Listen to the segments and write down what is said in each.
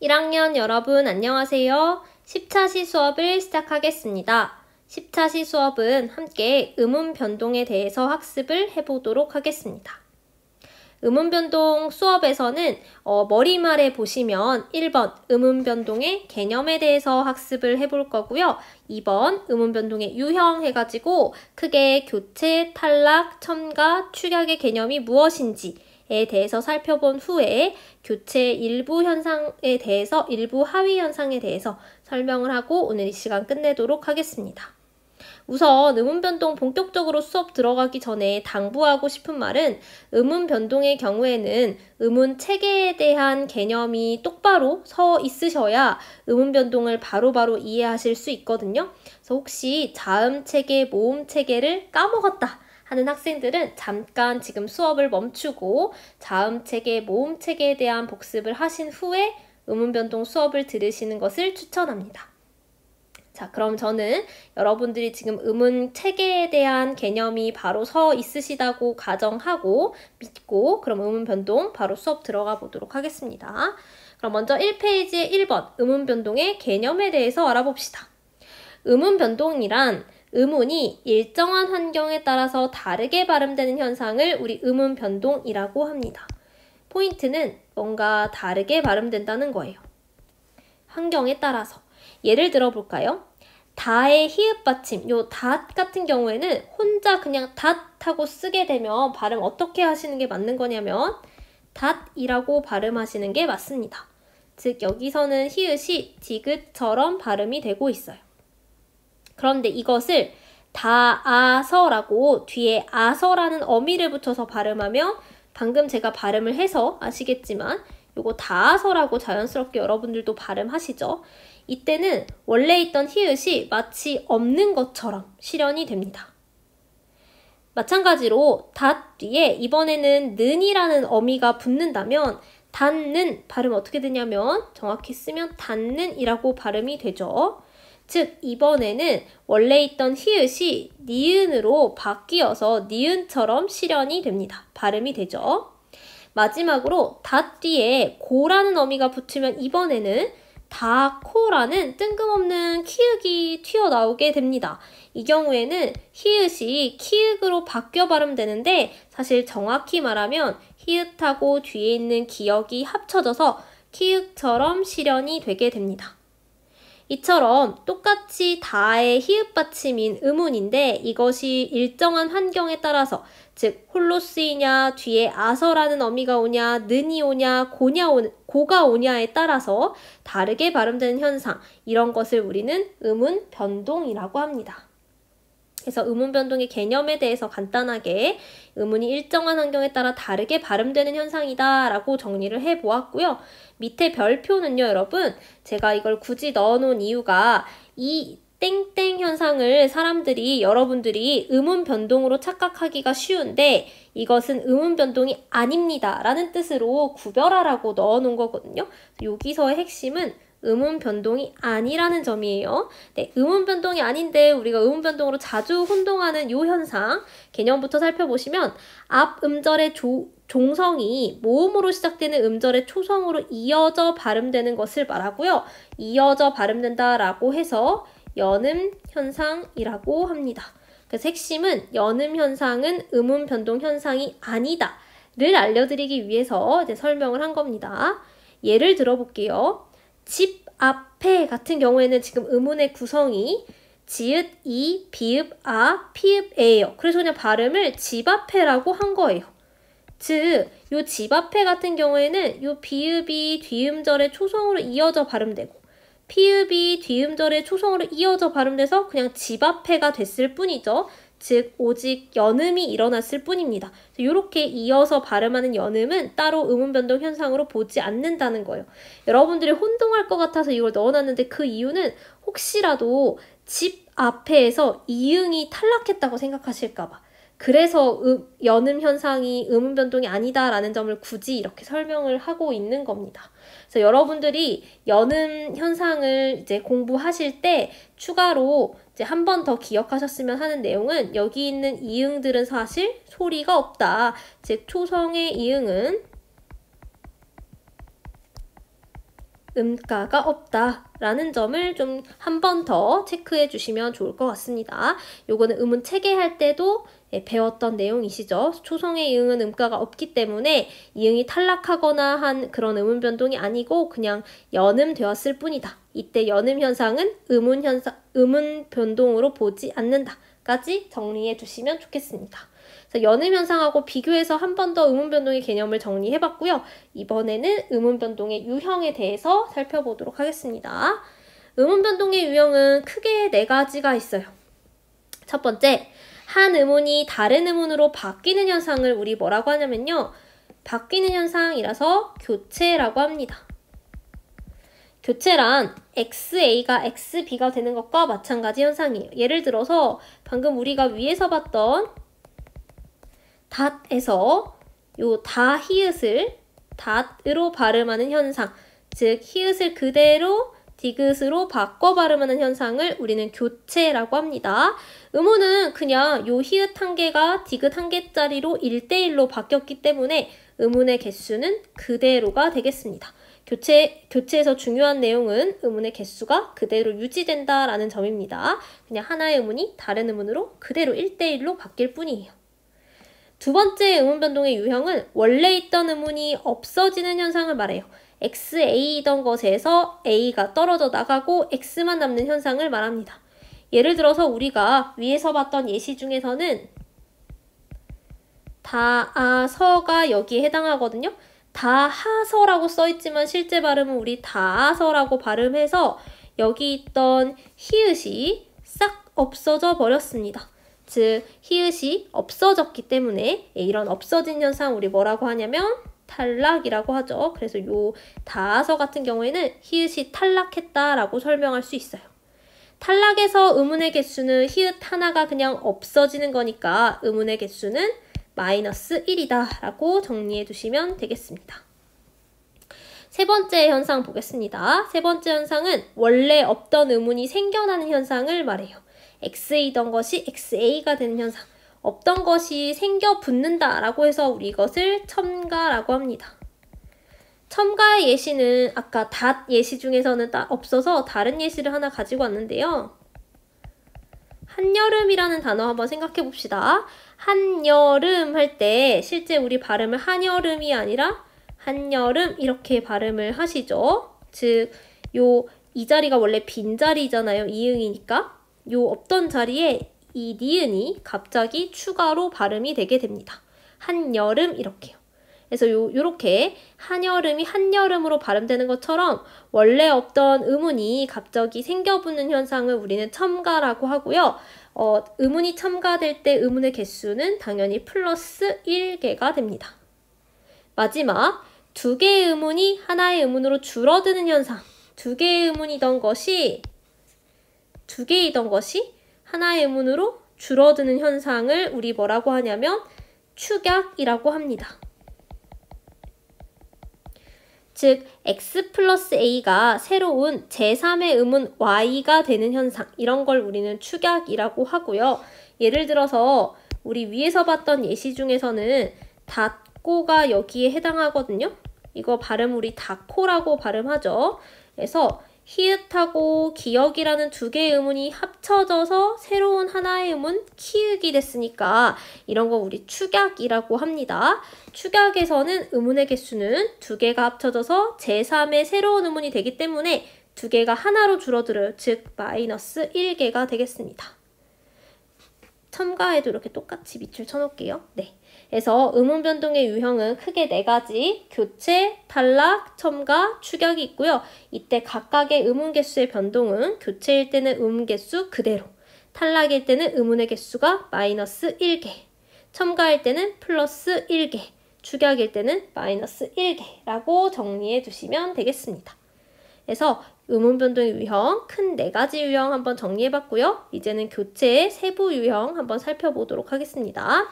1학년 여러분 안녕하세요. 10차시 수업을 시작하겠습니다. 10차시 수업은 함께 음운 변동에 대해서 학습을 해보도록 하겠습니다. 음운 변동 수업에서는 머리말에 보시면 1번 음운 변동의 개념에 대해서 학습을 해볼 거고요. 2번 음운 변동의 유형 해가지고 크게 교체, 탈락, 첨가, 축약의 개념이 무엇인지에 대해서 살펴본 후에 교체 일부 현상에 대해서 일부 하위 현상에 대해서 설명을 하고 오늘 이 시간 끝내도록 하겠습니다. 우선 음운 변동 본격적으로 수업 들어가기 전에 당부하고 싶은 말은 음운 변동의 경우에는 음운 체계에 대한 개념이 똑바로 서 있으셔야 음운 변동을 바로바로 이해하실 수 있거든요. 그래서 혹시 자음 체계, 모음 체계를 까먹었다 하는 학생들은 잠깐 지금 수업을 멈추고 자음 체계, 모음 체계에 대한 복습을 하신 후에 음운 변동 수업을 들으시는 것을 추천합니다. 자, 그럼 저는 여러분들이 지금 음운 체계에 대한 개념이 바로 서 있으시다고 가정하고 믿고 그럼 음운 변동 바로 수업 들어가 보도록 하겠습니다. 그럼 먼저 1페이지의 1번 음운 변동의 개념에 대해서 알아봅시다. 음운 변동이란 음운이 일정한 환경에 따라서 다르게 발음되는 현상을 우리 음운 변동이라고 합니다. 포인트는 뭔가 다르게 발음된다는 거예요. 환경에 따라서. 예를 들어 볼까요? 다의 히읗 받침, 요 닷 같은 경우에는 혼자 그냥 닷 하고 쓰게 되면 발음 어떻게 하시는 게 맞는 거냐면 닷이라고 발음하시는 게 맞습니다. 즉 여기서는 히읗이 디귿처럼 발음이 되고 있어요. 그런데 이것을 다아서라고 뒤에 아서라는 어미를 붙여서 발음하면 방금 제가 발음을 해서 아시겠지만 요거 다아서라고 자연스럽게 여러분들도 발음하시죠. 이때는 원래 있던 히읗이 마치 없는 것처럼 실현이 됩니다. 마찬가지로 닷 뒤에 이번에는 는이라는 어미가 붙는다면 닿는 발음 어떻게 되냐면 정확히 쓰면 닿는이라고 발음이 되죠. 즉 이번에는 원래 있던 히읗이 니은으로 바뀌어서 니은처럼 실현이 됩니다. 발음이 되죠. 마지막으로 닷 뒤에 고라는 어미가 붙으면 이번에는 다코라는 뜬금없는 키읔이 튀어나오게 됩니다. 이 경우에는 히읗이 키읔으로 바뀌어 발음되는데 사실 정확히 말하면 히읗하고 뒤에 있는 기역이 합쳐져서 키읔처럼 실현이 되게 됩니다. 이처럼 똑같이 다의 히읗 받침인 음운인데 이것이 일정한 환경에 따라서 즉 홀로 쓰이냐 뒤에 아서라는 어미가 오냐 는이 오냐 고가 오냐에 따라서 다르게 발음되는 현상 이런 것을 우리는 음운 변동이라고 합니다. 그래서 음운 변동의 개념에 대해서 간단하게 음운이 일정한 환경에 따라 다르게 발음되는 현상이다 라고 정리를 해보았고요. 밑에 별표는요 여러분 제가 이걸 굳이 넣어놓은 이유가 이 땡땡 현상을 여러분들이 음운 변동으로 착각하기가 쉬운데 이것은 음운 변동이 아닙니다 라는 뜻으로 구별하라고 넣어놓은 거거든요. 여기서의 핵심은 음운 변동이 아니라는 점이에요. 네, 음운 변동이 아닌데 우리가 음운 변동으로 자주 혼동하는 이 현상 개념부터 살펴보시면 앞 음절의 종성이 모음으로 시작되는 음절의 초성으로 이어져 발음되는 것을 말하고요. 이어져 발음된다라고 해서 연음 현상이라고 합니다. 그래서 핵심은 연음 현상은 음운 변동 현상이 아니다를 알려드리기 위해서 이제 설명을 한 겁니다. 예를 들어볼게요. 집 앞에 같은 경우에는 지금 음운의 구성이 지읒, 이, 비읍, 아, 피읍, 에예요. 그래서 그냥 발음을 집 앞에라고 한 거예요. 즉, 요 집 앞에 같은 경우에는 요 비읍이 뒤음절의 초성으로 이어져 발음되고 피읍이 뒤음절의 초성으로 이어져 발음돼서 그냥 집 앞에가 됐을 뿐이죠. 즉 오직 연음이 일어났을 뿐입니다. 이렇게 이어서 발음하는 연음은 따로 음운 변동 현상으로 보지 않는다는 거예요. 여러분들이 혼동할 것 같아서 이걸 넣어놨는데 그 이유는 혹시라도 집 앞에에서 이응이 탈락했다고 생각하실까봐 그래서 연음 현상이 음운 변동이 아니다라는 점을 굳이 이렇게 설명을 하고 있는 겁니다. 그래서 여러분들이 연음 현상을 이제 공부하실 때 추가로 이제 한 번 더 기억하셨으면 하는 내용은 여기 있는 이응들은 사실 소리가 없다. 즉 초성의 이응은 음가가 없다라는 점을 좀 한 번 더 체크해 주시면 좋을 것 같습니다. 요거는 음운 체계할 때도 배웠던 내용이시죠. 초성의 이응은 음가가 없기 때문에 이응이 탈락하거나 한 그런 음운 변동이 아니고 그냥 연음되었을 뿐이다. 이때 연음 현상은 음운 변동으로 보지 않는다까지 정리해 주시면 좋겠습니다. 연음 현상하고 비교해서 한 번 더 음운 변동의 개념을 정리해 봤고요. 이번에는 음운 변동의 유형에 대해서 살펴보도록 하겠습니다. 음운 변동의 유형은 크게 4가지가 있어요. 첫 번째, 한 음운이 다른 음운으로 바뀌는 현상을 우리 뭐라고 하냐면요. 바뀌는 현상이라서 교체라고 합니다. 교체란 XA가 XB가 되는 것과 마찬가지 현상이에요. 예를 들어서 방금 우리가 위에서 봤던 닷에서 요 다 히읗을 닷으로 발음하는 현상, 즉 히읗을 그대로 디귿으로 바꿔 발음하는 현상을 우리는 교체라고 합니다. 음운은 그냥 요 히읗 한 개가 디귿 한 개짜리로 1대1로 바뀌었기 때문에 음운의 개수는 그대로가 되겠습니다. 교체에서 중요한 내용은 음운의 개수가 그대로 유지된다라는 점입니다. 그냥 하나의 음운이 다른 음운으로 그대로 1대1로 바뀔 뿐이에요. 두 번째 음운 변동의 유형은 원래 있던 음운이 없어지는 현상을 말해요. XA이던 것에서 A가 떨어져 나가고 X만 남는 현상을 말합니다. 예를 들어서 우리가 위에서 봤던 예시 중에서는 다아서가 여기에 해당하거든요. 다하서라고 써있지만 실제 발음은 우리 다아서라고 발음해서 여기 있던 히읗이 싹 없어져 버렸습니다. 즉 히읗이 없어졌기 때문에 이런 없어진 현상 우리 뭐라고 하냐면 탈락이라고 하죠. 그래서 요 다아서 같은 경우에는 히읗이 탈락했다라고 설명할 수 있어요. 탈락에서 음운의 개수는 히읗 하나가 그냥 없어지는 거니까 음운의 개수는 -1이다 라고 정리해 두시면 되겠습니다. 세 번째 현상 보겠습니다. 세 번째 현상은 원래 없던 음운이 생겨나는 현상을 말해요. X이던 것이 XA가 되는 현상, 없던 것이 생겨 붙는다 라고 해서 우리 이것을 첨가라고 합니다. 첨가의 예시는 아까 닷 예시 중에서는 없어서 다른 예시를 하나 가지고 왔는데요. 한여름이라는 단어 한번 생각해 봅시다. 한여름 할 때 실제 우리 발음을 한여름이 아니라 한여름 이렇게 발음을 하시죠. 즉, 이 자리가 원래 빈자리잖아요. 이응이니까. 요 없던 자리에 이 니은이 갑자기 추가로 발음이 되게 됩니다. 한여름 이렇게요. 그래서 요렇게 한여름이 한여름으로 발음되는 것처럼 원래 없던 음운이 갑자기 생겨붙는 현상을 우리는 첨가라고 하고요. 음운이 첨가될 때 음운의 개수는 당연히 플러스 1개가 됩니다. 마지막, 2개의 음운이 하나의 음운으로 줄어드는 현상. 2개의 음운이던 것이 하나의 음운으로 줄어드는 현상을 우리 뭐라고 하냐면 축약이라고 합니다. 즉, X 플러스 A가 새로운 제3의 음운 Y가 되는 현상, 이런 걸 우리는 축약이라고 하고요. 예를 들어서 우리 위에서 봤던 예시 중에서는 닫고가 여기에 해당하거든요. 이거 발음 우리 닫코라고 발음하죠. 그래서 히읗하고 기역이라는 2개의 음운이 합쳐져서 새로운 하나의 음운 키읔이 됐으니까 이런 거 우리 축약이라고 합니다. 축약에서는 음운의 개수는 2개가 합쳐져서 제3의 새로운 음운이 되기 때문에 2개가 하나로 줄어들어요. 즉 마이너스 1개가 되겠습니다. 첨가에도 이렇게 똑같이 밑줄 쳐놓을게요. 네. 그래서 음운 변동의 유형은 크게 4가지, 교체, 탈락, 첨가, 축약이 있고요. 이때 각각의 음운 개수의 변동은 교체일 때는 음운 개수 그대로, 탈락일 때는 음운의 개수가 마이너스 1개, 첨가일 때는 플러스 1개, 축약일 때는 마이너스 1개라고 정리해 두시면 되겠습니다. 그래서 음운 변동의 유형, 큰 4가지 유형 한번 정리해봤고요. 이제는 교체의 세부 유형 한번 살펴보도록 하겠습니다.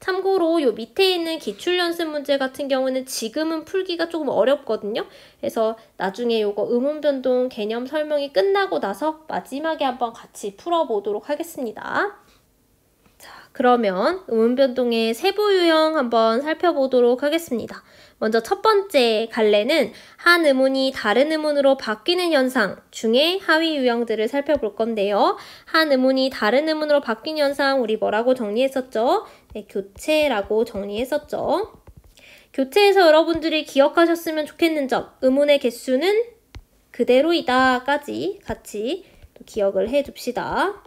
참고로 요 밑에 있는 기출연습 문제 같은 경우는 지금은 풀기가 조금 어렵거든요. 그래서 나중에 요거 음운 변동 개념 설명이 끝나고 나서 마지막에 한번 같이 풀어보도록 하겠습니다. 자, 그러면 음운변동의 세부 유형 한번 살펴보도록 하겠습니다. 먼저 첫 번째 갈래는 한 음운이 다른 음운으로 바뀌는 현상 중에 하위 유형들을 살펴볼 건데요. 한 음운이 다른 음운으로 바뀐 현상 우리 뭐라고 정리했었죠? 네, 교체라고 정리했었죠. 교체에서 여러분들이 기억하셨으면 좋겠는 점, 음운의 개수는 그대로이다 까지 같이 또 기억을 해둡시다.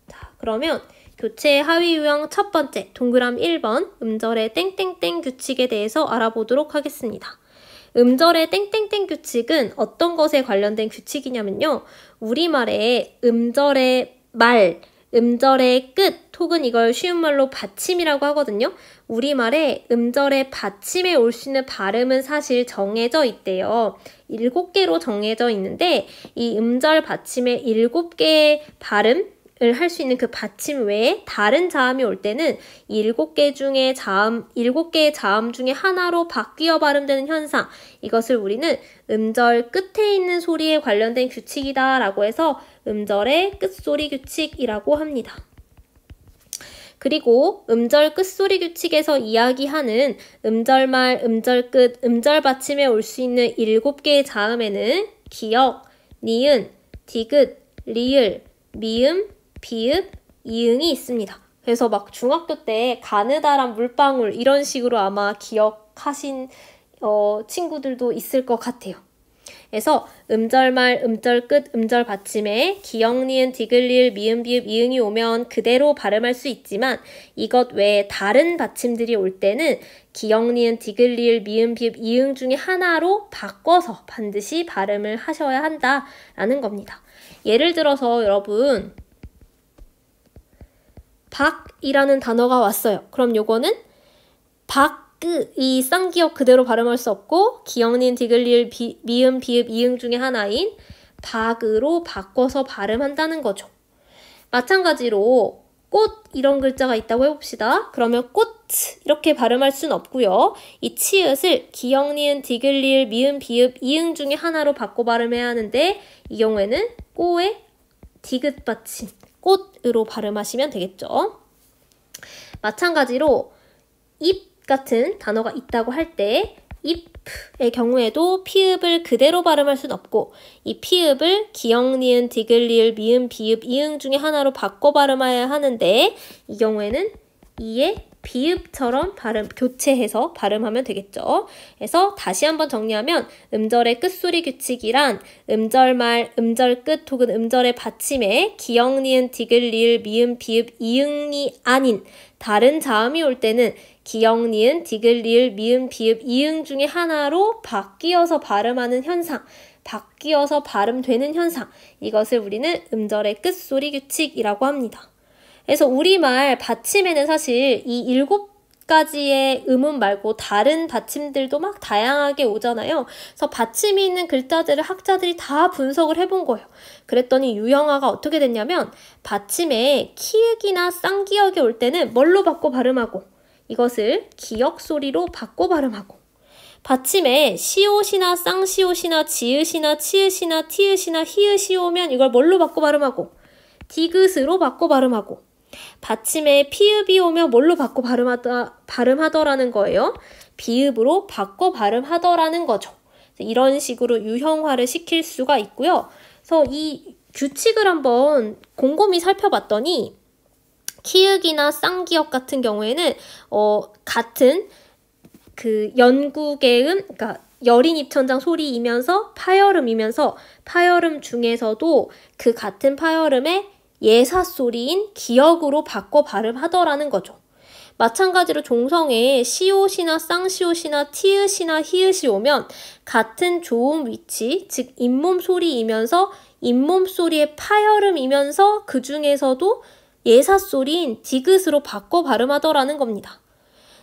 자, 그러면 교체의 하위 유형 첫 번째, 동그라미 1번 음절의 땡땡땡 규칙에 대해서 알아보도록 하겠습니다. 음절의 땡땡땡 규칙은 어떤 것에 관련된 규칙이냐면요. 우리말에 음절의 말, 음절의 끝, 혹은 이걸 쉬운 말로 받침이라고 하거든요. 우리말에 음절의 받침에 올 수 있는 발음은 사실 정해져 있대요. 7개로 정해져 있는데 이 음절 받침의 7개의 발음 할 수 있는 그 받침 외에 다른 자음이 올 때는 7개의 자음 중에 하나로 바뀌어 발음되는 현상, 이것을 우리는 음절 끝에 있는 소리에 관련된 규칙이다 라고 해서 음절의 끝소리 규칙이라고 합니다. 그리고 음절 끝소리 규칙에서 이야기하는 음절말, 음절끝, 음절 받침에 올 수 있는 7개의 자음에는 기역, 니은, 디귿, 리을, 미음, 비읍, 이응이 있습니다. 그래서 막 중학교 때 가느다란 물방울 이런 식으로 아마 기억하신 친구들도 있을 것 같아요. 그래서 음절말, 음절끝, 음절 받침에 기역, 니은, 디귿, 리을, 미음, 비읍, 이응이 오면 그대로 발음할 수 있지만 이것 외에 다른 받침들이 올 때는 기역, 니은, 디귿, 리을, 미음, 비읍, 이응 중에 하나로 바꿔서 반드시 발음을 하셔야 한다라는 겁니다. 예를 들어서 여러분 박이라는 단어가 왔어요. 그럼 요거는 이 쌍기역 그대로 발음할 수 없고 기역, 니은, 디귿, 리을, 미음, 비읍, 이응 중에 하나인 박으로 바꿔서 발음한다는 거죠. 마찬가지로 꽃 이런 글자가 있다고 해봅시다. 그러면 꽃 이렇게 발음할 수는 없고요. 이 치읓을 기역, 니은, 디귿, 리을, 미음, 비읍, 이응 중에 하나로 바꿔 발음해야 하는데 이 경우에는 꼬의 디귿 받침 꽃으로 발음하시면 되겠죠. 마찬가지로 잎 같은 단어가 있다고 할 때 잎의 경우에도 피읍을 그대로 발음할 수는 없고 이 피읍을 기역, 니은, 디귿, 리을, 미음, 비읍, 이응 중에 하나로 바꿔 발음해야 하는데 이 경우에는 이의 비읍처럼 교체해서 발음하면 되겠죠. 그래서 다시 한번 정리하면 음절의 끝소리 규칙이란 음절말, 음절끝 혹은 음절의 받침에 기역, 니은, 디귿, 리을, 미음, 비읍, 이응이 아닌 다른 자음이 올 때는 기역, 니은, 디귿, 리을, 미음, 비읍, 이응 중에 하나로 바뀌어서 발음하는 현상, 바뀌어서 발음되는 현상, 이것을 우리는 음절의 끝소리 규칙이라고 합니다. 그래서 우리말 받침에는 사실 이 7가지의 음운 말고 다른 받침들도 막 다양하게 오잖아요. 그래서 받침이 있는 글자들을 학자들이 다 분석을 해본 거예요. 그랬더니 유형화가 어떻게 됐냐면 받침에 키읔이나 쌍기역이 올 때는 뭘로 바꿔 발음하고 이것을 기역 소리로 바꿔 발음하고 받침에 시옷이나 쌍시옷이나 지읒이나 치읒이나 티읒이나 히읗이 오면 이걸 뭘로 바꿔 발음하고 디귿으로 바꿔 발음하고 받침에 피읍이 오면 뭘로 바꿔 발음하더라는 거예요. 비읍으로 바꿔 발음하더라는 거죠. 이런 식으로 유형화를 시킬 수가 있고요. 그래서 이 규칙을 한번 곰곰이 살펴봤더니 키읔이나 쌍기역 같은 경우에는 같은 그 연구개음, 그러니까 여린 입천장 소리이면서 파열음이면서 파열음 중에서도 그 같은 파열음의 예사 소리인 기역으로 바꿔 발음하더라는 거죠. 마찬가지로 종성에 시옷이나 쌍시옷이나 티읕이나 히읗이 오면 같은 조음 위치, 즉 잇몸 소리이면서 잇몸 소리의 파열음이면서 그 중에서도 예사 소리인 디귿으로 바꿔 발음하더라는 겁니다.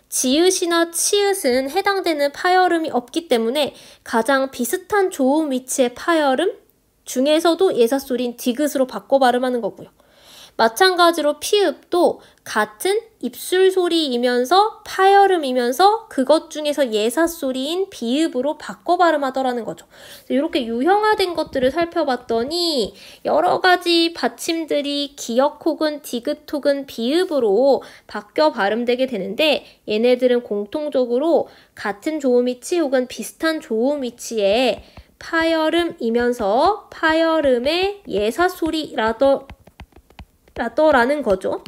지읒이나 치읒은 해당되는 파열음이 없기 때문에 가장 비슷한 조음 위치의 파열음 중에서도 예사 소리인 디귿으로 바꿔 발음하는 거고요. 마찬가지로 피읍도 같은 입술 소리이면서 파열음이면서 그것 중에서 예사 소리인 비읍으로 바꿔 발음하더라는 거죠. 이렇게 유형화된 것들을 살펴봤더니 여러 가지 받침들이 기역 혹은 디귿 혹은 비읍으로 바뀌어 발음되게 되는데 얘네들은 공통적으로 같은 조음 위치 혹은 비슷한 조음 위치에 파열음이면서 파열음의 예사 소리라더라는 거죠.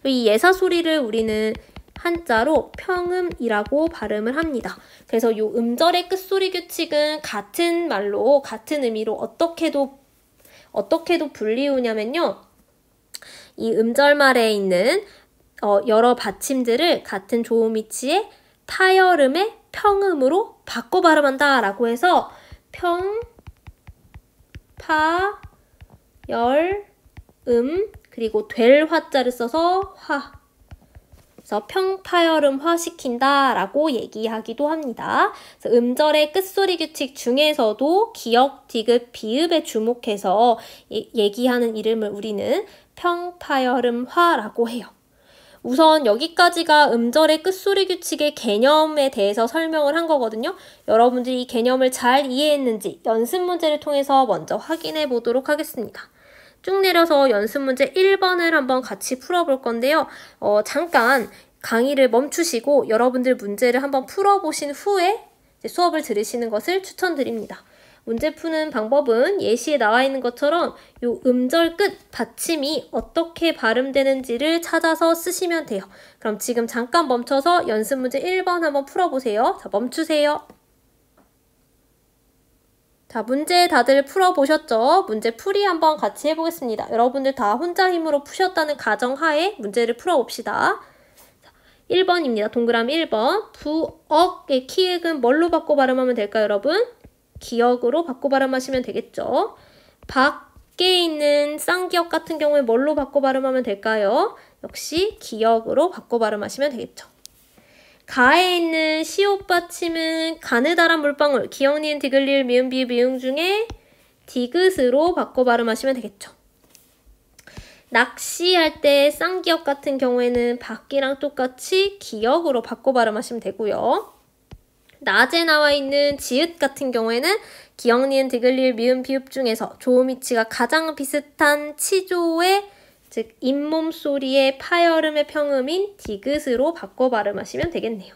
이 예사 소리를 우리는 한자로 평음이라고 발음을 합니다. 그래서 이 음절의 끝소리 규칙은 같은 말로 같은 의미로 어떻게도 불리우냐면요. 이 음절말에 있는 여러 받침들을 같은 조음 위치에 파열음의 평음으로 바꿔 발음한다 라고 해서 평, 파, 열, 그리고 될 화자를 써서 화. 그래서 평파열음화 시킨다 라고 얘기하기도 합니다. 그래서 음절의 끝소리 규칙 중에서도 기역, 디귿, 비읍에 주목해서 얘기하는 이름을 우리는 평파열음화라고 해요. 우선 여기까지가 음절의 끝소리 규칙의 개념에 대해서 설명을 한 거거든요. 여러분들이 이 개념을 잘 이해했는지 연습 문제를 통해서 먼저 확인해 보도록 하겠습니다. 쭉 내려서 연습 문제 1번을 한번 같이 풀어볼 건데요. 잠깐 강의를 멈추시고 여러분들 문제를 한번 풀어보신 후에 수업을 들으시는 것을 추천드립니다. 문제 푸는 방법은 예시에 나와 있는 것처럼 이 음절 끝 받침이 어떻게 발음되는지를 찾아서 쓰시면 돼요. 그럼 지금 잠깐 멈춰서 연습 문제 1번 한번 풀어보세요. 자, 멈추세요. 자, 문제 다들 풀어보셨죠? 문제 풀이 한번 같이 해보겠습니다. 여러분들 다 혼자 힘으로 푸셨다는 가정하에 문제를 풀어봅시다. 1번입니다. 동그라미 1번. 부억의 키읔은 뭘로 바꿔 발음하면 될까요, 여러분? 기역으로 바꿔 발음하시면 되겠죠. 밖에 있는 쌍기역 같은 경우에 뭘로 바꿔 발음하면 될까요? 역시 기역으로 바꿔 발음하시면 되겠죠. 가에 있는 시옷 받침은 가느다란 물방울, 기역, 니은, 디귿, 리을, 미음, 비읍, 미음 중에 디귿으로 바꿔 발음하시면 되겠죠. 낚시할 때 쌍기역 같은 경우에는 밖이랑 똑같이 기역으로 바꿔 발음하시면 되고요. 낮에 나와 있는 지읒 같은 경우에는 기역, 니은, 디귿, 리을, 미음, 비읍 중에서 조음 위치가 가장 비슷한 치조의 즉 잇몸 소리의 파열음의 평음인 디귿으로 바꿔 발음하시면 되겠네요.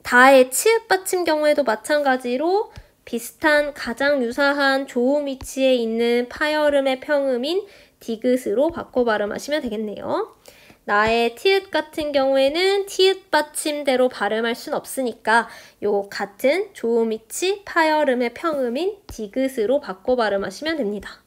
다의 치읓 받침 경우에도 마찬가지로 비슷한 가장 유사한 조음 위치에 있는 파열음의 평음인 디귿으로 바꿔 발음하시면 되겠네요. 나의 티읕 같은 경우에는 티읕 받침대로 발음할 순 없으니까 요 같은 조음 위치 파열음의 평음인 디귿으로 바꿔 발음하시면 됩니다.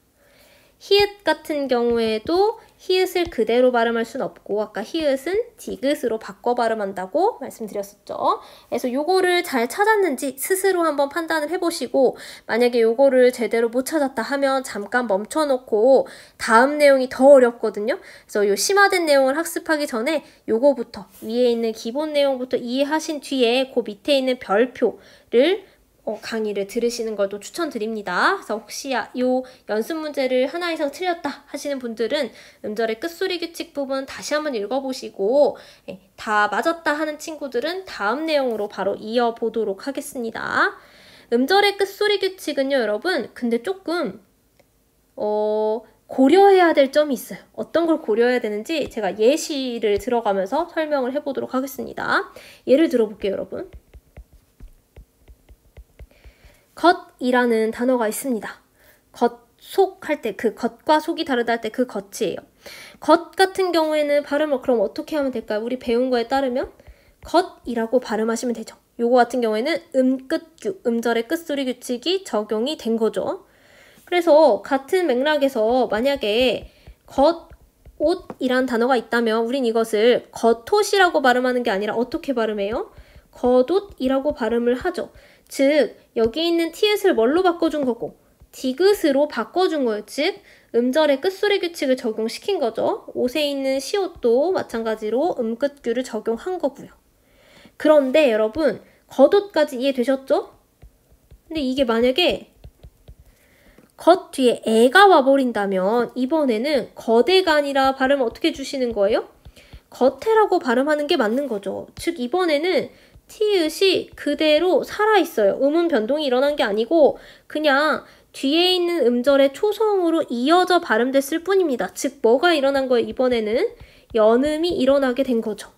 히읗 같은 경우에도 히읗을 그대로 발음할 순 없고 아까 히읗은 디귿으로 바꿔 발음한다고 말씀드렸었죠. 그래서 요거를 잘 찾았는지 스스로 한번 판단을 해보시고 만약에 요거를 제대로 못 찾았다 하면 잠깐 멈춰놓고 다음 내용이 더 어렵거든요. 그래서 요 심화된 내용을 학습하기 전에 요거부터 위에 있는 기본 내용부터 이해하신 뒤에 그 밑에 있는 별표를 강의를 들으시는 걸 또 추천드립니다. 그래서 혹시 요 연습 문제를 하나 이상 틀렸다 하시는 분들은 음절의 끝소리 규칙 부분 다시 한번 읽어보시고 다 맞았다 하는 친구들은 다음 내용으로 바로 이어보도록 하겠습니다. 음절의 끝소리 규칙은요, 여러분, 근데 조금 고려해야 될 점이 있어요. 어떤 걸 고려해야 되는지 제가 예시를 들어가면서 설명을 해보도록 하겠습니다. 예를 들어볼게요, 여러분. 겉이라는 단어가 있습니다. 겉속 할 때 그 겉과 속이 다르다 할 때 그 겉이에요. 겉 같은 경우에는 발음을 그럼 어떻게 하면 될까요? 우리 배운 거에 따르면 겉이라고 발음하시면 되죠. 요거 같은 경우에는 음끝규, 음절의 끝소리 규칙이 적용이 된 거죠. 그래서 같은 맥락에서 만약에 겉옷이란 단어가 있다면 우린 이것을 겉옷이라고 발음하는 게 아니라 어떻게 발음해요? 겉옷이라고 발음을 하죠. 즉 여기 있는 티읕을 뭘로 바꿔준 거고 디귿으로 바꿔준 거예요. 즉 음절의 끝소리 규칙을 적용시킨 거죠. 옷에 있는 시옷도 마찬가지로 음끝규를 적용한 거고요. 그런데 여러분 겉옷까지 이해되셨죠? 근데 이게 만약에 것 뒤에 애가 와버린다면 이번에는 거대가 아니라 발음 어떻게 해주시는 거예요? 겉에라고 발음하는 게 맞는 거죠. 즉 이번에는 티읕이 그대로 살아있어요. 음운 변동이 일어난 게 아니고 그냥 뒤에 있는 음절의 초성으로 이어져 발음됐을 뿐입니다. 즉 뭐가 일어난 거예요? 이번에는 연음이 일어나게 된 거죠.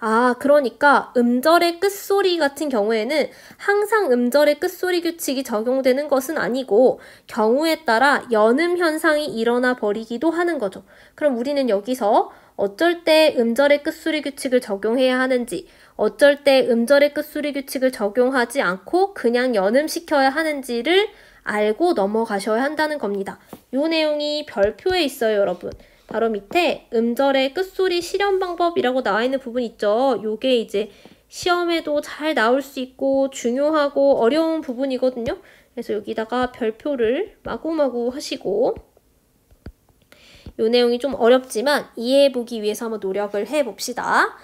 아, 그러니까 음절의 끝소리 같은 경우에는 항상 음절의 끝소리 규칙이 적용되는 것은 아니고 경우에 따라 연음 현상이 일어나 버리기도 하는 거죠. 그럼 우리는 여기서 어쩔 때 음절의 끝소리 규칙을 적용해야 하는지, 어쩔 때 음절의 끝소리 규칙을 적용하지 않고 그냥 연음시켜야 하는지를 알고 넘어가셔야 한다는 겁니다. 이 내용이 별표에 있어요, 여러분. 바로 밑에 음절의 끝소리 실현 방법이라고 나와 있는 부분 있죠. 요게 이제 시험에도 잘 나올 수 있고 중요하고 어려운 부분이거든요. 그래서 여기다가 별표를 마구마구 하시고 요 내용이 좀 어렵지만 이해해보기 위해서 한번 노력을 해봅시다.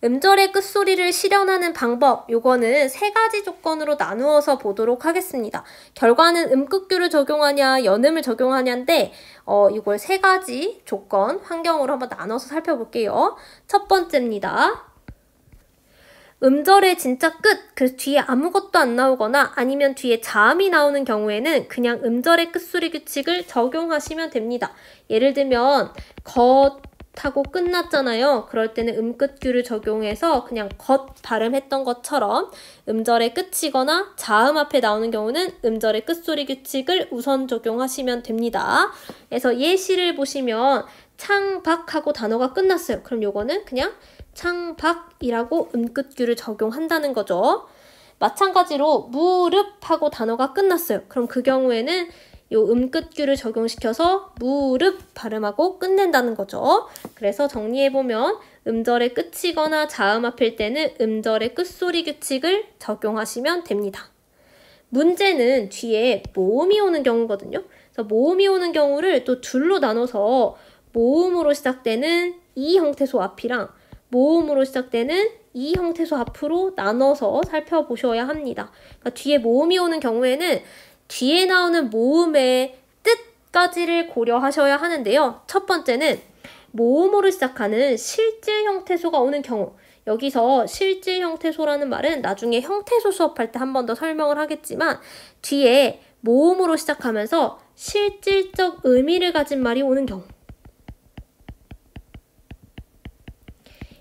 음절의 끝소리를 실현하는 방법, 요거는 세 가지 조건으로 나누어서 보도록 하겠습니다. 결과는 음끝규를 적용하냐, 연음을 적용하냐인데 이걸 세 가지 조건, 환경으로 한번 나눠서 살펴볼게요. 첫 번째입니다. 음절의 진짜 끝, 그래서 뒤에 아무것도 안 나오거나 아니면 뒤에 자음이 나오는 경우에는 그냥 음절의 끝소리 규칙을 적용하시면 됩니다. 예를 들면 겉하고 끝났잖아요. 그럴 때는 음끝규를 적용해서 그냥 겉 발음했던 것처럼 음절의 끝이거나 자음 앞에 나오는 경우는 음절의 끝소리 규칙을 우선 적용하시면 됩니다. 그래서 예시를 보시면 창박하고 단어가 끝났어요. 그럼 요거는 그냥 창박이라고 음끝규를 적용한다는 거죠. 마찬가지로 무릎하고 단어가 끝났어요. 그럼 그 경우에는 요 음끝규를 적용시켜서 무릎 발음하고 끝낸다는 거죠. 그래서 정리해보면 음절의 끝이거나 자음 앞일 때는 음절의 끝소리 규칙을 적용하시면 됩니다. 문제는 뒤에 모음이 오는 경우거든요. 그래서 모음이 오는 경우를 또 둘로 나눠서 모음으로 시작되는 이 형태소 앞이랑 모음으로 시작되는 이 형태소 앞으로 나눠서 살펴보셔야 합니다. 그러니까 뒤에 모음이 오는 경우에는 뒤에 나오는 모음의 뜻까지를 고려하셔야 하는데요. 첫 번째는 모음으로 시작하는 실질 형태소가 오는 경우. 여기서 실질 형태소라는 말은 나중에 형태소 수업할 때 한 번 더 설명을 하겠지만 뒤에 모음으로 시작하면서 실질적 의미를 가진 말이 오는 경우.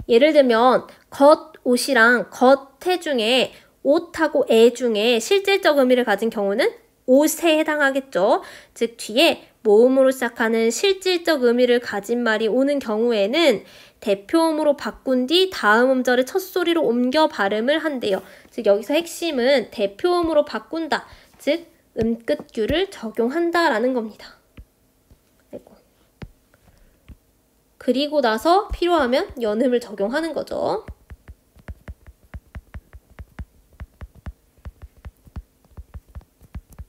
예를 들면 겉옷이랑 겉해 중에 옷하고 애 중에 실질적 의미를 가진 경우는 옷에 해당하겠죠. 즉 뒤에 모음으로 시작하는 실질적 의미를 가진 말이 오는 경우에는 대표음으로 바꾼 뒤 다음 음절의 첫 소리로 옮겨 발음을 한대요. 즉 여기서 핵심은 대표음으로 바꾼다. 즉 음끝규를 적용한다라는 겁니다. 그리고 나서 필요하면 연음을 적용하는 거죠.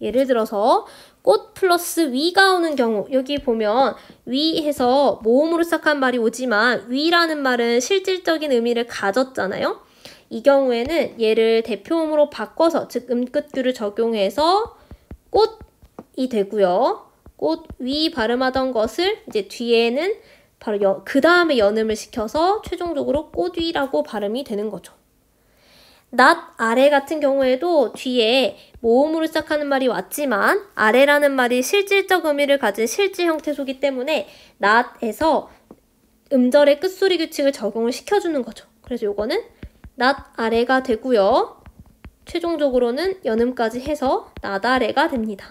예를 들어서 꽃 플러스 위가 오는 경우 여기 보면 위해서 모음으로 시작한 말이 오지만 위라는 말은 실질적인 의미를 가졌잖아요. 이 경우에는 얘를 대표음으로 바꿔서 즉 음끝규를 적용해서 꽃이 되고요. 꽃 위 발음하던 것을 이제 뒤에는 바로 그 다음에 연음을 시켜서 최종적으로 꽃위라고 발음이 되는 거죠. 낮, 아래 같은 경우에도 뒤에 모음으로 시작하는 말이 왔지만 아래라는 말이 실질적 의미를 가진 실질 형태소이기 때문에 낮에서 음절의 끝소리 규칙을 적용을 시켜주는 거죠. 그래서 요거는 낮, 아래가 되고요. 최종적으로는 연음까지 해서 나다래가 됩니다.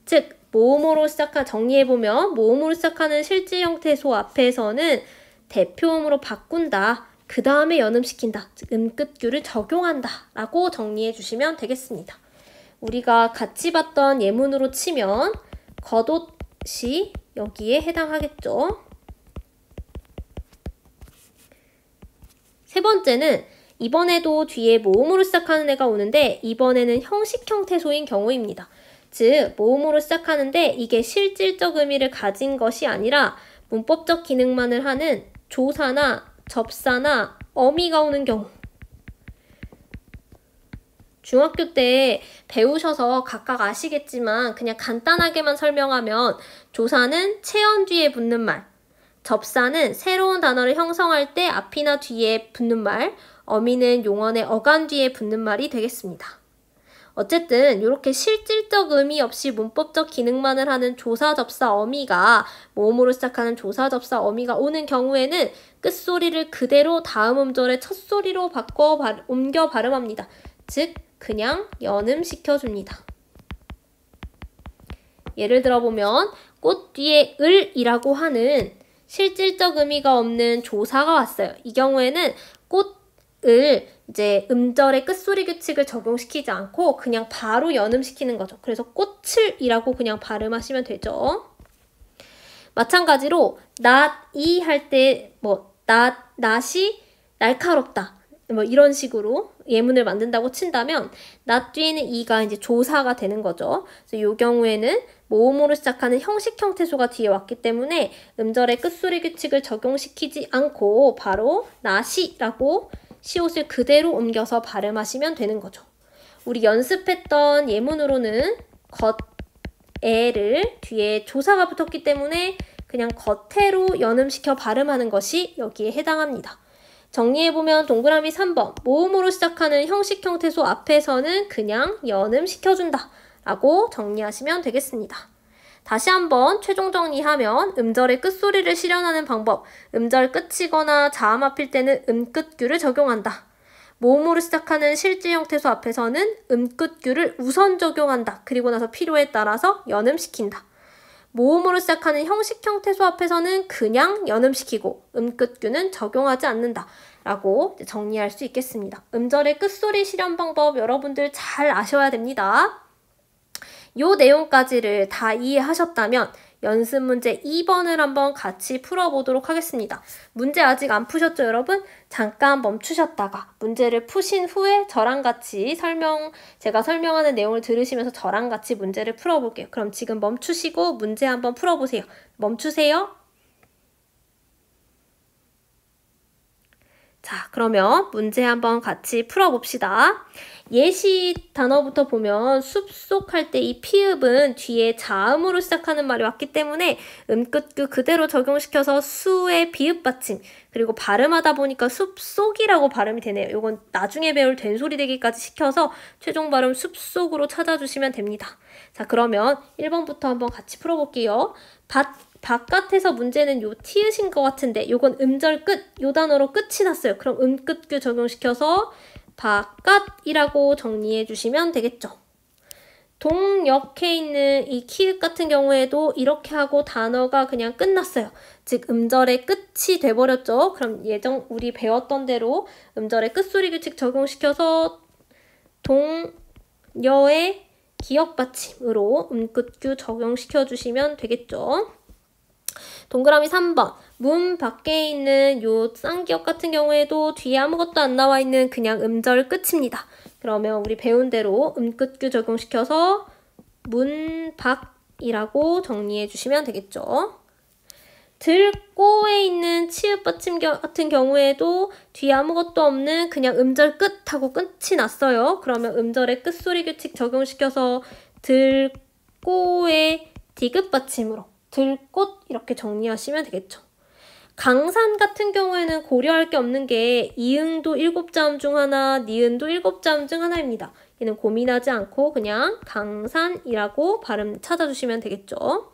즉 모음으로 정리해보면 모음으로 시작하는 실질 형태소 앞에서는 대표음으로 바꾼다. 그 다음에 연음시킨다. 즉 음끝규를 적용한다. 라고 정리해 주시면 되겠습니다. 우리가 같이 봤던 예문으로 치면 겉옷이 여기에 해당하겠죠. 세 번째는 이번에도 뒤에 모음으로 시작하는 애가 오는데 이번에는 형식 형태소인 경우입니다. 즉 모음으로 시작하는데 이게 실질적 의미를 가진 것이 아니라 문법적 기능만을 하는 조사나 접사나 어미가 오는 경우. 중학교 때 배우셔서 각각 아시겠지만 그냥 간단하게만 설명하면 조사는 체언 뒤에 붙는 말, 접사는 새로운 단어를 형성할 때 앞이나 뒤에 붙는 말, 어미는 용언의 어간 뒤에 붙는 말이 되겠습니다. 어쨌든 이렇게 실질적 의미 없이 문법적 기능만을 하는 조사, 접사, 어미가 모음으로 시작하는 조사, 접사, 어미가 오는 경우에는 끝소리를 그대로 다음 음절의 첫소리로 옮겨 발음합니다. 즉 그냥 연음시켜줍니다. 예를 들어보면 꽃 뒤에 을이라고 하는 실질적 의미가 없는 조사가 왔어요. 이 경우에는 꽃을 이제 음절의 끝소리 규칙을 적용시키지 않고 그냥 바로 연음시키는 거죠. 그래서 꽃을이라고 그냥 발음하시면 되죠. 마찬가지로 낫이 할 때 낫이 날카롭다. 이런 식으로 예문을 만든다고 친다면 낫 뒤에는 이가 이제 조사가 되는 거죠. 그래서 이 경우에는 모음으로 시작하는 형식 형태소가 뒤에 왔기 때문에 음절의 끝소리 규칙을 적용시키지 않고 바로 낫이라고 시옷을 그대로 옮겨서 발음하시면 되는 거죠. 우리 연습했던 예문으로는 겉에를 뒤에 조사가 붙었기 때문에 그냥 겉에로 연음시켜 발음하는 것이 여기에 해당합니다. 정리해보면 동그라미 3번 모음으로 시작하는 형식 형태소 앞에서는 그냥 연음시켜준다 라고 정리하시면 되겠습니다. 다시 한번 최종 정리하면 음절의 끝소리를 실현하는 방법, 음절 끝이거나 자음 앞일 때는 음끝규를 적용한다. 모음으로 시작하는 실질 형태소 앞에서는 음끝규를 우선 적용한다. 그리고 나서 필요에 따라서 연음시킨다. 모음으로 시작하는 형식 형태소 앞에서는 그냥 연음시키고 음끝규는 적용하지 않는다 라고 정리할 수 있겠습니다. 음절의 끝소리 실현 방법 여러분들 잘 아셔야 됩니다. 요 내용까지를 다 이해하셨다면 연습 문제 2번을 한번 같이 풀어보도록 하겠습니다. 문제 아직 안 푸셨죠, 여러분? 잠깐 멈추셨다가 문제를 푸신 후에 저랑 같이 제가 설명하는 내용을 들으시면서 저랑 같이 문제를 풀어볼게요. 그럼 지금 멈추시고 문제 한번 풀어보세요. 멈추세요. 자, 그러면 문제 한번 같이 풀어봅시다. 예시 단어부터 보면 숲속 할 때 이 피읍은 뒤에 자음으로 시작하는 말이 왔기 때문에 음끝규 그대로 적용시켜서 수의 비읍 받침 그리고 발음하다 보니까 숲속이라고 발음이 되네요. 이건 나중에 배울 된소리 되기까지 시켜서 최종 발음 숲속으로 찾아주시면 됩니다. 자, 그러면 1번부터 한번 같이 풀어볼게요. 바깥에서 문제는 요 티읕인 것 같은데 요건 음절 끝, 요 단어로 끝이 났어요. 그럼 음끝규 적용시켜서 바깥이라고 정리해 주시면 되겠죠. 동역해 있는 이 키읔 같은 경우에도 이렇게 하고 단어가 그냥 끝났어요. 즉 음절의 끝이 돼버렸죠. 그럼 우리 배웠던 대로 음절의 끝소리 규칙 적용시켜서 동여의 기역 받침으로 음끝규 적용시켜 주시면 되겠죠. 동그라미 3번 문 밖에 있는 요 쌍기역 같은 경우에도 뒤에 아무것도 안 나와 있는 그냥 음절 끝입니다. 그러면 우리 배운 대로 음끝규 적용시켜서 문 밖이라고 정리해 주시면 되겠죠. 들고에 있는 치읓 받침 같은 경우에도 뒤에 아무것도 없는 그냥 음절 끝하고 끝이 났어요. 그러면 음절의 끝소리 규칙 적용시켜서 들고의 디귿 받침으로 들꽃 이렇게 정리하시면 되겠죠. 강산 같은 경우에는 고려할 게 없는 게 이응도 7자음 중 하나, 니은도 7자음 중 하나입니다. 얘는 고민하지 않고 그냥 강산이라고 발음 찾아주시면 되겠죠.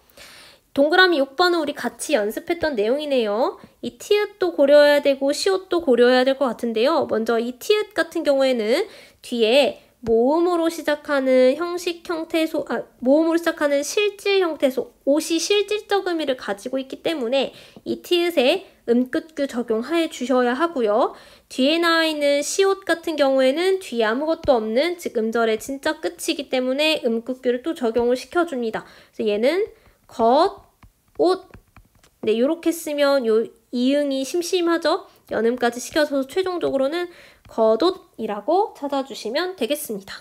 동그라미 6번은 우리 같이 연습했던 내용이네요. 이 티읕도 고려해야 되고 시옷도 고려해야 될 것 같은데요. 먼저 이 티읕 같은 경우에는 뒤에 모음으로 시작하는 모음으로 시작하는 실질 형태소, 옷이 실질적 의미를 가지고 있기 때문에 이 티읕에 음끝규 적용해 주셔야 하고요. 뒤에 나와 있는 시옷 같은 경우에는 뒤에 아무것도 없는 즉 음절의 진짜 끝이기 때문에 음끝규를 또 적용을 시켜줍니다. 그래서 얘는 겉, 옷 네, 요렇게 쓰면 요 이응이 심심하죠? 연음까지 시켜서 최종적으로는 겉옷이라고 찾아주시면 되겠습니다.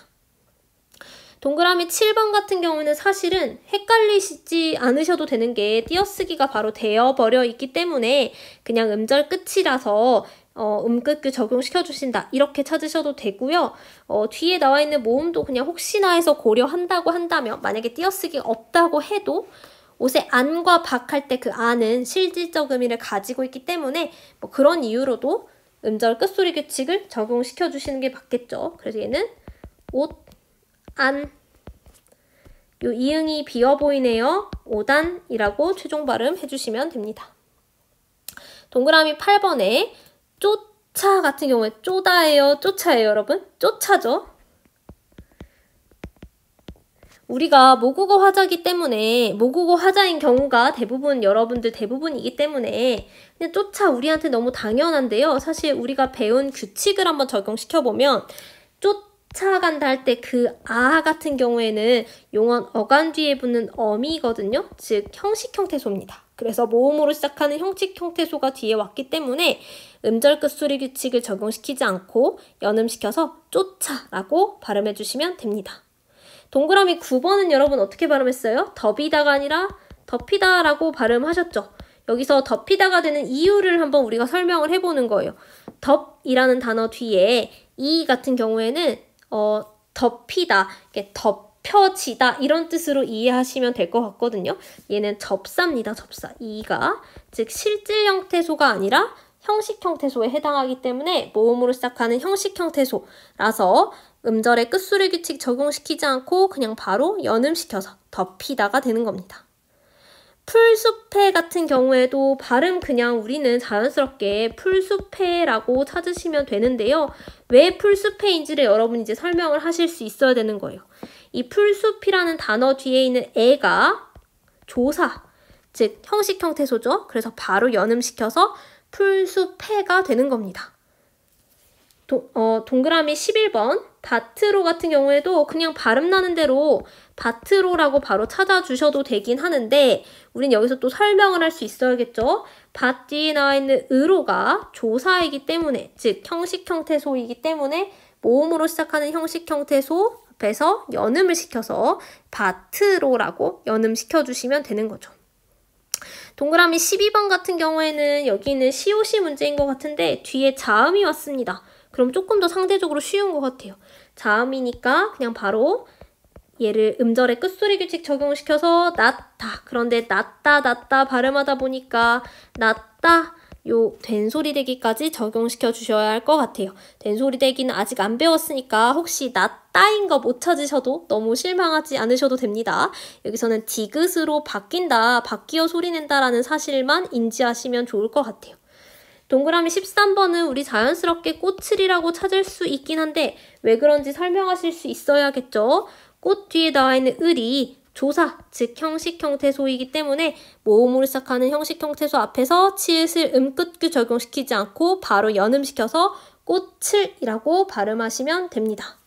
동그라미 7번 같은 경우는 사실은 헷갈리시지 않으셔도 되는 게 띄어쓰기가 바로 되어버려 있기 때문에 그냥 음절 끝이라서 음끝규 적용시켜 주신다. 이렇게 찾으셔도 되고요. 뒤에 나와 있는 모음도 그냥 혹시나 해서 고려한다고 한다면 만약에 띄어쓰기가 없다고 해도 옷에 안과 박 할 때 그 안은 실질적 의미를 가지고 있기 때문에 뭐 그런 이유로도 음절 끝소리 규칙을 적용시켜 주시는 게 맞겠죠. 그래서 얘는 옷, 안, 요 이응이 비어 보이네요. 오단이라고 최종 발음 해주시면 됩니다. 동그라미 8번에 쫓아 같은 경우에 쪼다예요, 쫓아예요, 여러분? 쫓아죠. 우리가 모국어 화자이기 때문에 모국어 화자인 경우가 여러분들 대부분이기 때문에 그냥 쫓아 우리한테 너무 당연한데요. 사실 우리가 배운 규칙을 한번 적용시켜보면 쫓아간다 할 때 그 아 같은 경우에는 용언 어간 뒤에 붙는 어미거든요. 즉 형식 형태소입니다. 그래서 모음으로 시작하는 형식 형태소가 뒤에 왔기 때문에 음절 끝소리 규칙을 적용시키지 않고 연음시켜서 쫓아라고 발음해 주시면 됩니다. 동그라미 9번은 여러분 어떻게 발음했어요? 덮이다가 아니라 덮이다라고 발음하셨죠? 여기서 덮이다가 되는 이유를 한번 우리가 설명을 해보는 거예요. 덮이라는 단어 뒤에 이 같은 경우에는 덮이다, 덮여지다 이런 뜻으로 이해하시면 될 것 같거든요. 얘는 접사입니다. 접사. 이가 즉 실질 형태소가 아니라 형식 형태소에 해당하기 때문에 모음으로 시작하는 형식 형태소라서 음절의 끝소리 규칙 적용시키지 않고 그냥 바로 연음시켜서 덮이다가 되는 겁니다. 풀숲회 같은 경우에도 발음 그냥 우리는 자연스럽게 풀숲회라고 찾으시면 되는데요. 왜 풀숲회인지를 여러분이 이제 설명을 하실 수 있어야 되는 거예요. 이 풀숲이라는 단어 뒤에 있는 애가 조사, 즉 형식 형태소죠. 그래서 바로 연음시켜서 풀숲회가 되는 겁니다. 동그라미 11번 바트로 같은 경우에도 그냥 발음 나는 대로 바트로라고 바로 찾아주셔도 되긴 하는데 우린 여기서 또 설명을 할 수 있어야겠죠. 밭 뒤에 나와 있는 으로가 조사이기 때문에 즉 형식 형태소이기 때문에 모음으로 시작하는 형식 형태소 앞에서 연음을 시켜서 바트로라고 연음시켜 주시면 되는 거죠. 동그라미 12번 같은 경우에는 여기는 시오시 문제인 것 같은데 뒤에 자음이 왔습니다. 그럼 조금 더 상대적으로 쉬운 것 같아요. 자음이니까 그냥 바로 얘를 음절의 끝소리 규칙 적용시켜서 낫다. 그런데 낫다 발음하다 보니까 낫다 요 된소리 대기까지 적용시켜 주셔야 할 것 같아요. 된소리 대기는 아직 안 배웠으니까 혹시 낫다인 거 못 찾으셔도 너무 실망하지 않으셔도 됩니다. 여기서는 디귿으로 바뀐다, 바뀌어 소리낸다라는 사실만 인지하시면 좋을 것 같아요. 동그라미 13번은 우리 자연스럽게 꽃을이라고 찾을 수 있긴 한데 왜 그런지 설명하실 수 있어야겠죠. 꽃 뒤에 나와 있는 을이 조사, 즉 형식 형태소이기 때문에 모음으로 시작하는 형식 형태소 앞에서 치읓을 음끝규 적용시키지 않고 바로 연음시켜서 꽃을이라고 발음하시면 됩니다.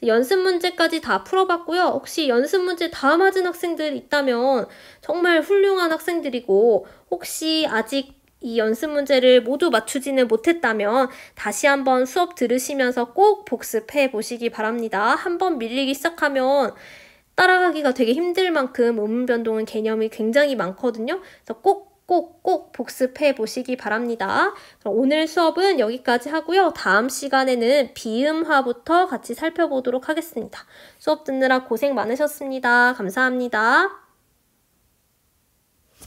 연습 문제까지 다 풀어봤고요. 혹시 연습 문제 다 맞은 학생들 있다면 정말 훌륭한 학생들이고 혹시 아직 이 연습 문제를 모두 맞추지는 못했다면 다시 한번 수업 들으시면서 꼭 복습해 보시기 바랍니다. 한번 밀리기 시작하면 따라가기가 되게 힘들 만큼 음운 변동은 개념이 굉장히 많거든요. 그래서 꼭 복습해 보시기 바랍니다. 그럼 오늘 수업은 여기까지 하고요. 다음 시간에는 비음화부터 같이 살펴보도록 하겠습니다. 수업 듣느라 고생 많으셨습니다. 감사합니다.